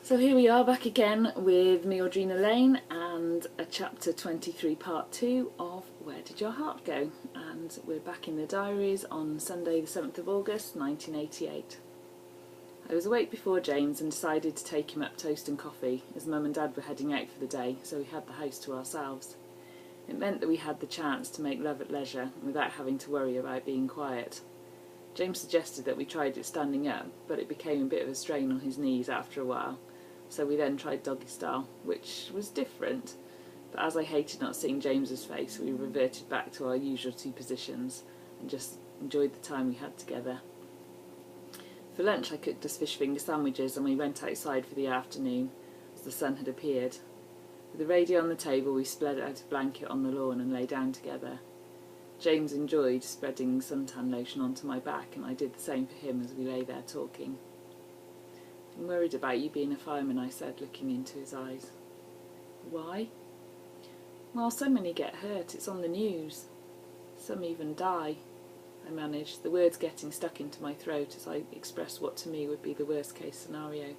So here we are back again with me, Audrina Lane, and a chapter 23 part 2 of Where Did Your Heart Go? And we're back in the diaries on Sunday the 7th of August 1988. I was awake before James and decided to take him up toast and coffee as Mum and Dad were heading out for the day, so we had the house to ourselves. It meant that we had the chance to make love at leisure without having to worry about being quiet. James suggested that we tried it standing up, but it became a bit of a strain on his knees after a while. So we then tried doggy style, which was different, but as I hated not seeing James's face, we reverted back to our usual two positions and just enjoyed the time we had together. For lunch I cooked us fish finger sandwiches and we went outside for the afternoon as the sun had appeared. With the radio on the table we spread out a blanket on the lawn and lay down together. James enjoyed spreading suntan lotion onto my back and I did the same for him as we lay there talking. "I'm worried about you being a fireman," I said, looking into his eyes. "Why?" "Well, so many get hurt, it's on the news. Some even die," I managed, the words getting stuck into my throat as I expressed what to me would be the worst case scenario.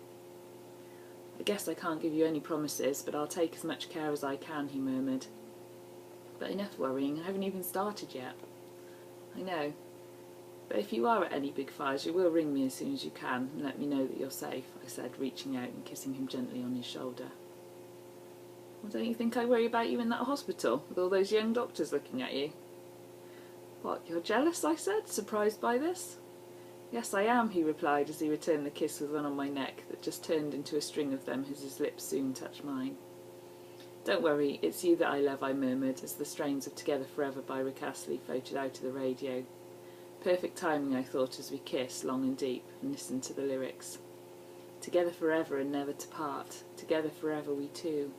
"I guess I can't give you any promises, but I'll take as much care as I can," he murmured. "But enough worrying, I haven't even started yet." "I know. But if you are at any big fires, you will ring me as soon as you can and let me know that you're safe," I said, reaching out and kissing him gently on his shoulder. "Well, don't you think I worry about you in that hospital, with all those young doctors looking at you?" "What, you're jealous?" I said, surprised by this. "Yes, I am," he replied as he returned the kiss with one on my neck that just turned into a string of them as his lips soon touched mine. "Don't worry, it's you that I love," I murmured as the strains of Together Forever by Rick Astley floated out of the radio. Perfect timing, I thought, as we kissed long and deep and listened to the lyrics. "Together forever and never to part, together forever we two,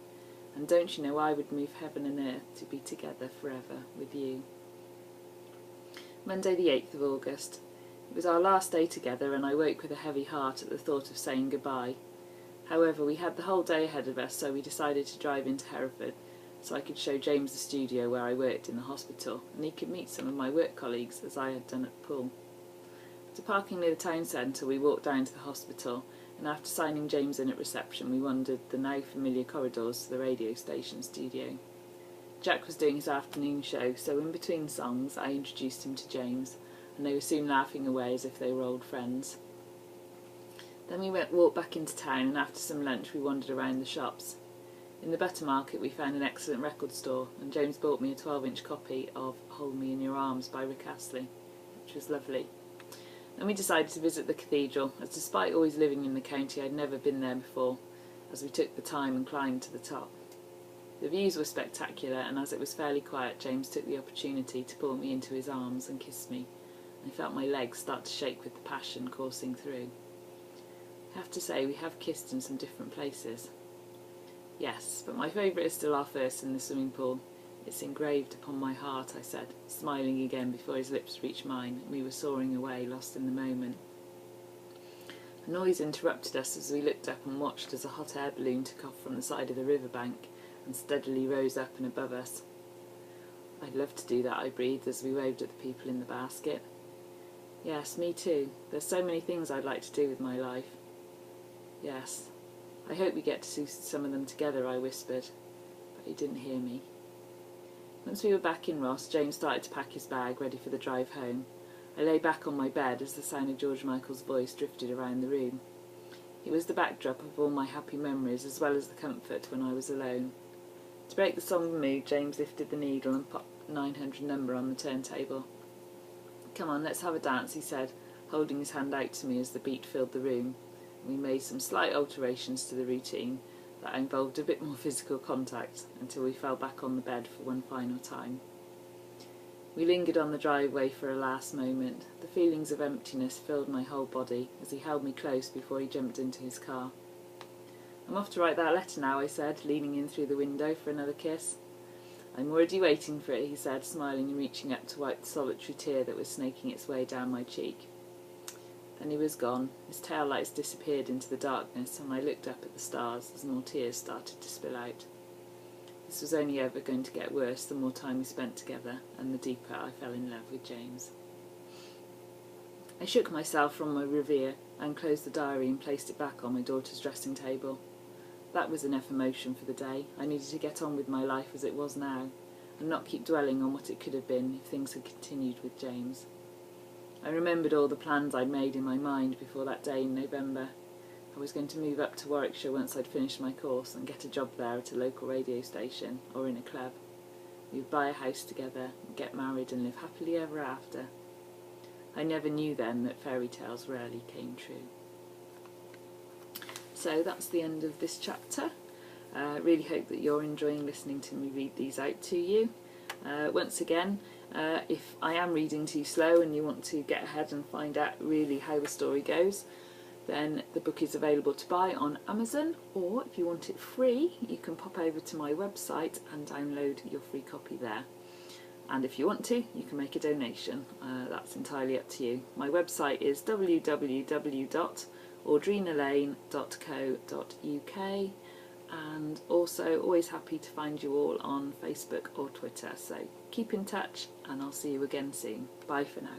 and don't you know I would move heaven and earth to be together forever with you." Monday the 8th of August. It was our last day together and I woke with a heavy heart at the thought of saying goodbye. However, we had the whole day ahead of us, so we decided to drive into Hereford so I could show James the studio where I worked in the hospital and he could meet some of my work colleagues as I had done at the pool. After parking near the town centre, we walked down to the hospital and after signing James in at reception we wandered the now familiar corridors to the radio station studio. Jack was doing his afternoon show, so in between songs I introduced him to James and they were soon laughing away as if they were old friends. Then we walked back into town and after some lunch we wandered around the shops. In the butter market we found an excellent record store and James bought me a 12-inch copy of Hold Me in Your Arms by Rick Astley, which was lovely. Then we decided to visit the cathedral, as despite always living in the county I'd never been there before, as we took the time and climbed to the top. The views were spectacular and as it was fairly quiet James took the opportunity to pull me into his arms and kiss me. I felt my legs start to shake with the passion coursing through. I have to say we have kissed in some different places. "Yes, but my favourite is still our first in the swimming pool. It's engraved upon my heart," I said, smiling again before his lips reached mine and we were soaring away, lost in the moment. A noise interrupted us as we looked up and watched as a hot air balloon took off from the side of the riverbank and steadily rose up and above us. "I'd love to do that," I breathed as we waved at the people in the basket. "Yes, me too. There's so many things I'd like to do with my life." "Yes. I hope we get to see some of them together," I whispered, but he didn't hear me. Once we were back in Ross, James started to pack his bag, ready for the drive home. I lay back on my bed as the sound of George Michael's voice drifted around the room. It was the backdrop of all my happy memories, as well as the comfort when I was alone. To break the sombre mood, James lifted the needle and popped 900 number on the turntable. "Come on, let's have a dance," he said, holding his hand out to me as the beat filled the room. We made some slight alterations to the routine that involved a bit more physical contact until we fell back on the bed for one final time. We lingered on the driveway for a last moment. The feelings of emptiness filled my whole body as he held me close before he jumped into his car. "I'm off to write that letter now," I said, leaning in through the window for another kiss. "I'm already waiting for it," he said, smiling and reaching up to wipe the solitary tear that was snaking its way down my cheek. Then he was gone. His tail lights disappeared into the darkness and I looked up at the stars as more tears started to spill out. This was only ever going to get worse the more time we spent together and the deeper I fell in love with James. I shook myself from my reverie and closed the diary and placed it back on my daughter's dressing table. That was enough emotion for the day. I needed to get on with my life as it was now, and not keep dwelling on what it could have been if things had continued with James. I remembered all the plans I'd made in my mind before that day in November. I was going to move up to Warwickshire once I'd finished my course and get a job there at a local radio station or in a club. We would buy a house together, get married and live happily ever after. I never knew then that fairy tales rarely came true. So that's the end of this chapter. I really hope that you're enjoying listening to me read these out to you. Once again, if I am reading too slow and you want to get ahead and find out really how the story goes, then the book is available to buy on Amazon, or if you want it free, you can pop over to my website and download your free copy there. And if you want to, you can make a donation. That's entirely up to you. My website is www.audrinalane.co.uk, and also always happy to find you all on Facebook or Twitter. So keep in touch, and I'll see you again soon. Bye for now.